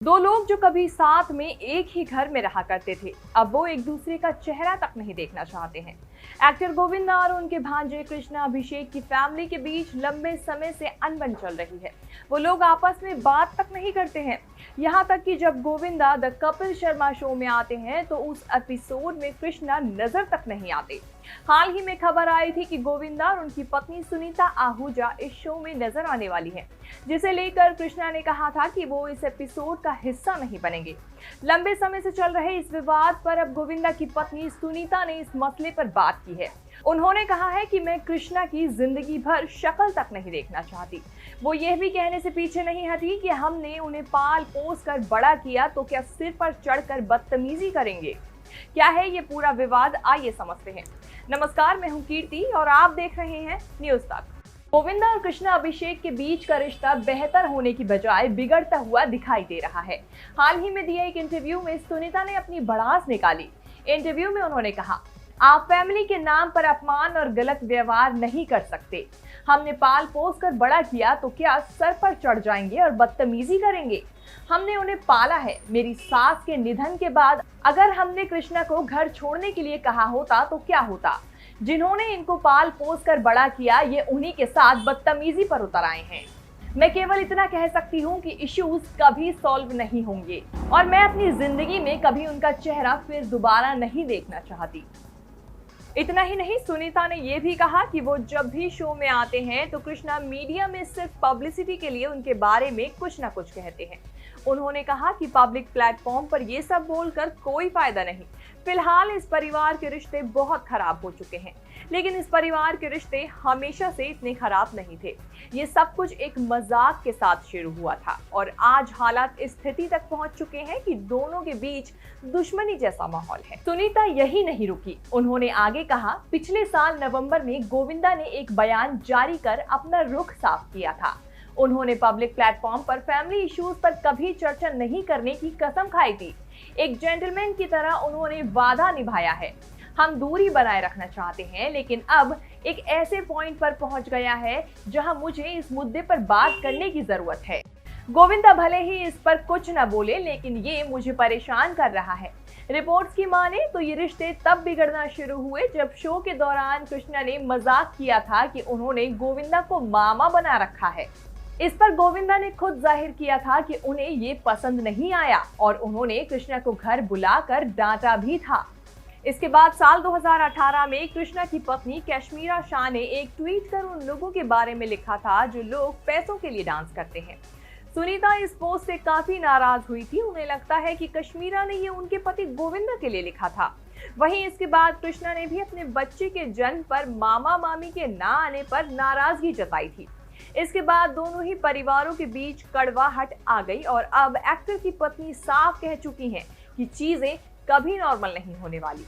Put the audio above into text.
दो लोग जो कभी साथ में एक ही घर में रहा करते थे, अब वो एक दूसरे का चेहरा तक नहीं देखना चाहते हैं। एक्टर गोविंदा और उनके भांजे कृष्णा अभिषेक की फैमिली के बीच लंबे समय से अनबन चल रही है। वो लोग आपस में बात तक नहीं करते हैं। यहाँ तक कि जब गोविंदा द कपिल शर्मा शो में आते हैं तो उस एपिसोड में कृष्णा नजर तक नहीं आते। हाल ही में खबर आई थी कि गोविंदा और उनकी पत्नी सुनीता आहूजा इस शो में नजर आने वाली हैं, जिसे लेकर कृष्णा ने कहा था कि वो इस एपिसोड का हिस्सा नहीं बनेंगे। लंबे समय से चल रहे इस विवाद पर अब गोविंदा की पत्नी सुनीता ने इस मसले पर बात की है। उन्होंने कहा है कि मैं कृष्णा की जिंदगी भर शक्ल तक नहीं देखना चाहती। वो यह भी कहने से पीछे नहीं हटी कि हमने उन्हें पाल पोस कर बड़ा किया तो क्या सिर पर चढ़कर बदतमीजी करेंगे। क्या है ये पूरा विवाद, आइए समझते हैं। नमस्कार, मैं हूं कीर्ति और आप देख रहे हैं न्यूज़ तक। गोविंदा और कृष्णा अभिषेक के बीच का रिश्ता बेहतर होने की बजाय बिगड़ता हुआ दिखाई दे रहा है। हाल ही में दिए एक इंटरव्यू में सुनीता ने अपनी भड़ास निकाली। इंटरव्यू में उन्होंने कहा, आप फैमिली के नाम पर अपमान और गलत व्यवहार नहीं कर सकते। हमने पाल पोस कर बड़ा किया तो क्या सर पर चढ़ जाएंगे और बदतमीजी करेंगे। हमने उन्हें पाला है। मेरी सास के निधन के बाद अगर हमने कृष्णा को घर छोड़ने के लिए कहा होता तो क्या होता। जिन्होंने इनको पाल पोस कर बड़ा किया, ये उन्हीं के साथ बदतमीजी पर उतर आए हैं। मैं केवल इतना कह सकती हूँ कि इश्यूज कभी सॉल्व नहीं होंगे और मैं अपनी जिंदगी में कभी उनका चेहरा फिर दोबारा नहीं देखना चाहती। इतना ही नहीं, सुनीता ने यह भी कहा कि वो जब भी शो में आते हैं तो कृष्णा मीडिया में सिर्फ पब्लिसिटी के लिए उनके बारे में कुछ ना कुछ कहते हैं। उन्होंने कहा कि पब्लिक प्लेटफॉर्म पर ये सब बोलकर कोई फायदा नहीं। फिलहाल इस परिवार के रिश्ते बहुत खराब हो चुके हैं, लेकिन इस परिवार के रिश्ते हमेशा से इतने खराब नहीं थे। ये सब कुछ एक मजाक के साथ शुरू हुआ था और आज हालात इस स्थिति तक पहुंच चुके हैं कि दोनों के बीच दुश्मनी जैसा माहौल है। सुनीता यही नहीं रुकी। उन्होंने आगे कहा, पिछले साल नवंबर में गोविंदा ने एक बयान जारी कर अपना रुख साफ किया था। उन्होंने पब्लिक प्लेटफॉर्म पर फैमिली इश्यूज पर कभी चर्चा नहीं करने की कसम खाई थी। एक जेंटलमैन की तरह उन्होंने वादा निभाया है। हम दूरी बनाए रखना चाहते हैं, लेकिन अब एक ऐसे पॉइंट पर पहुंच गया है जहां मुझे इस मुद्दे पर बात करने की जरूरत है। गोविंदा भले ही इस पर कुछ न बोले, लेकिन ये मुझे परेशान कर रहा है। रिपोर्ट्स की माने तो ये रिश्ते तब बिगड़ना शुरू हुए जब शो के दौरान कृष्णा ने मजाक किया था कि उन्होंने गोविंदा को मामा बना रखा है। इस पर गोविंदा ने खुद जाहिर किया था कि उन्हें ये पसंद नहीं आया और उन्होंने कृष्णा को घर बुलाकर डांटा भी था। इसके बाद साल 2018 में कृष्णा की पत्नी कश्मीरा शाह ने एक ट्वीट कर उन लोगों के बारे में लिखा था जो लोग पैसों के लिए डांस करते हैं। सुनीता इस पोस्ट से काफी नाराज हुई थी। उन्हें लगता है कि कश्मीरा ने ये उनके पति गोविंदा के लिए लिखा था। वहीं इसके बाद कृष्णा ने भी अपने बच्चे के जन्म पर मामा मामी के ना आने पर नाराजगी जताई थी। इसके बाद दोनों ही परिवारों के बीच कड़वाहट आ गई और अब एक्टर की पत्नी साफ कह चुकी हैं कि चीजें कभी नॉर्मल नहीं होने वाली।